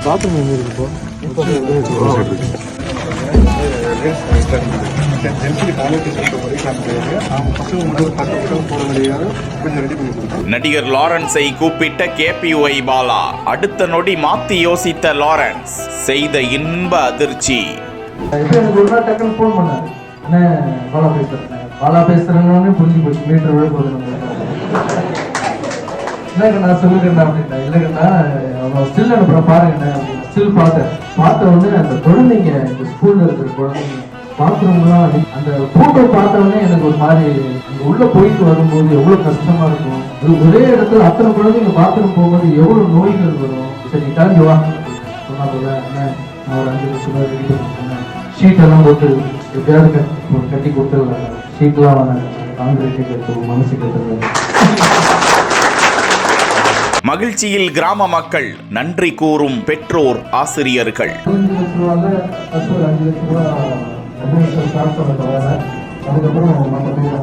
Bathroom இருக்குப்போ நடிகர் லாரன்ஸை கூப்பிட்ட KPY Bala. அடுத்த நொடி மாத்தி யோசித்த லாரன்ஸ் செய்த இன்ப அதிர்ச்சி. எனக்கு ஒரு நாள் டக்குன்னு ஃபோன் பண்ணாரு, என்ன பாலா பேசுறேன்னு புரிஞ்சு போச்சு, மீட்டர் விட போகுது. இல்லைங்க நான் சொல்லுங்கண்ணா அப்படின்னா, இல்லைங்கண்ணா அவன் ஸ்டில் அனுப்புற பாருங்கண்ணா அப்படின்னு ஸ்டில் பார்த்த உடனே அந்த குழந்தைங்க, இந்த ஸ்கூல்ல இருக்கிற குழந்தைங்க பாத்ரூம்லாம் அந்த போட்டோ பார்த்த உடனே எனக்கு ஒரு மாதிரி அங்க உள்ள போயிட்டு வரும்போது எவ்வளவு கஷ்டமா இருக்கும். ஒரே இடத்துல அத்தனை குழந்தைங்க பாத்ரூம் போகும்போது எவ்வளவு நோய்கள் வரும். சரி நீ கிளம்பி வா சொன்னா போல நான் ஒரு 5 நிமிஷம் ரெடி பண்ணிட்டேன். ஷீட் எல்லாம் போட்டு எப்படியாவது கட்டி கொடுத்துருவாங்க. ஷீட்லாம் காங்கிரீட் மனசு கட்டுறது. மகிழ்ச்சியில் கிராம மக்கள், நன்றி கூறும் பெற்றோர் ஆசிரியர்கள். 5 லட்ச ரூபா ஸ்டார்ட் பண்ண தவிர அதுக்கப்புறம் மற்ற பேர்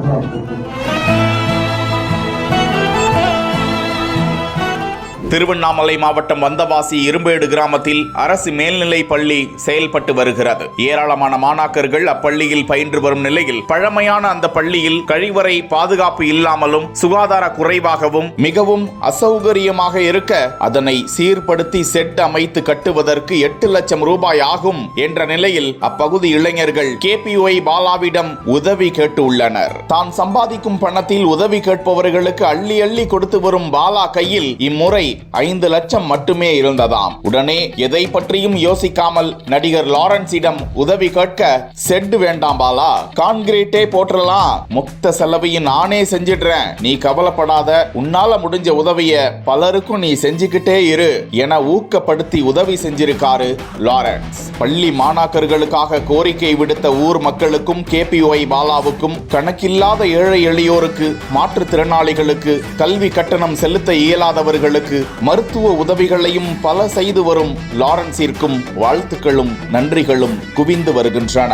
திருவண்ணாமலை மாவட்டம் வந்தவாசி இரும்பேடு கிராமத்தில் அரசு மேல்நிலை பள்ளி செயல்பட்டு வருகிறது. ஏராளமான மாணாக்கர்கள் அப்பள்ளியில் பயின்று வரும் நிலையில் பழமையான அந்த பள்ளியில் கழிவறை பாதுகாப்பு இல்லாமலும் சுகாதார குறைவாகவும் மிகவும் அசௌகரியமாக இருக்க அதனை சீர்படுத்தி செட் அமைத்து கட்டுவதற்கு 8 லட்சம் ரூபாய் ஆகும் என்ற நிலையில் அப்பகுதி இளைஞர்கள் KPY பாலாவிடம் உதவி கேட்டு உள்ளனர். தான் சம்பாதிக்கும் பணத்தில் உதவி கேட்பவர்களுக்கு அள்ளி அள்ளி கொடுத்து வரும் பாலா கையில் இம்முறை 5 லட்சம் மட்டுமே இருந்ததாம். உடனே எதை பற்றியும் யோசிக்காமல் நடிகர் லாரன்ஸிடம் உதவி கேட்க, செட் வேண்டாம் பாலா, கான்கிரீட்டே போட்டுறலாம், மொத்த செலவையும் நானே செஞ்சிடுறேன், நீ கவலைப்படாத, உன்னால முடிஞ்ச உதவிய பலருக்கும் நீ செஞ்சுக்கிட்டே இரு என ஊக்கப்படுத்தி உதவி செஞ்சிருக்காரு லாரன்ஸ். பள்ளி மாணாக்கர்களுக்காக கோரிக்கை விடுத்த ஊர் மக்களுக்கும் KPY பாலாவுக்கும் கணக்கில்லாத ஏழை எளியோருக்கு, மாற்றுத்திறனாளிகளுக்கு, கல்வி கட்டணம் செலுத்த இயலாதவர்களுக்கு மருத்துவ உதவிகளையும் பல செய்து வரும் லாரன்ஸிற்கும் வாழ்த்துக்களும் நன்றிகளும் குவிந்து வருகின்றன.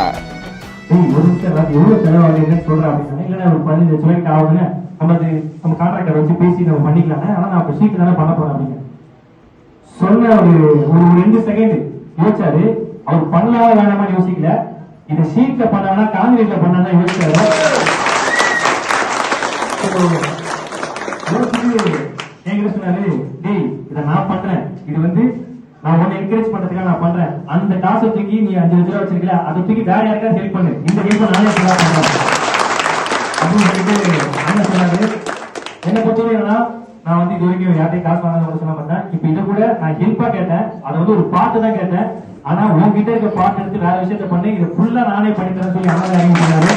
அவர் பண்ணலாமா வேணாமா யோசிக்கல, இந்த ஷீட்ல பண்ணா காங்கிரீட்ல பண்ணா யோசிச்சாரு. என்கிட்ட சொன்னாரு, டேய் இதை நான் பண்றேன், இது வந்து நான் உன்னை என்கரேஜ் பண்றதுக்காக நான் பண்றேன், அந்த காசை தூக்கி நீ 5 லட்ச ரூபா வச்சிருக்கல, அதை தூக்கி வேற யாருக்காவது ஹெல்ப் பண்ணு, இந்த ஹெல்ப் நானே பண்றேன் அப்படின்னு சொல்லிட்டு என்ன சொன்னாரு. என்னை பொறுத்தவரை என்னன்னா, நான் வந்து இது வரைக்கும் யார்ட்டையும் காசு வாங்க சொல்ல மாட்டேன். இப்ப இதை கூட நான் ஹெல்ப்பா கேட்டேன், அதை வந்து ஒரு பாட்டு தான் கேட்டேன். ஆனா உங்ககிட்ட இருக்க பாட்டு எடுத்து வேற விஷயத்த பண்ணி இதை ஃபுல்லா நானே பண்ணித்தரேன் சொல்லி அண்ணா சொன்னாரு.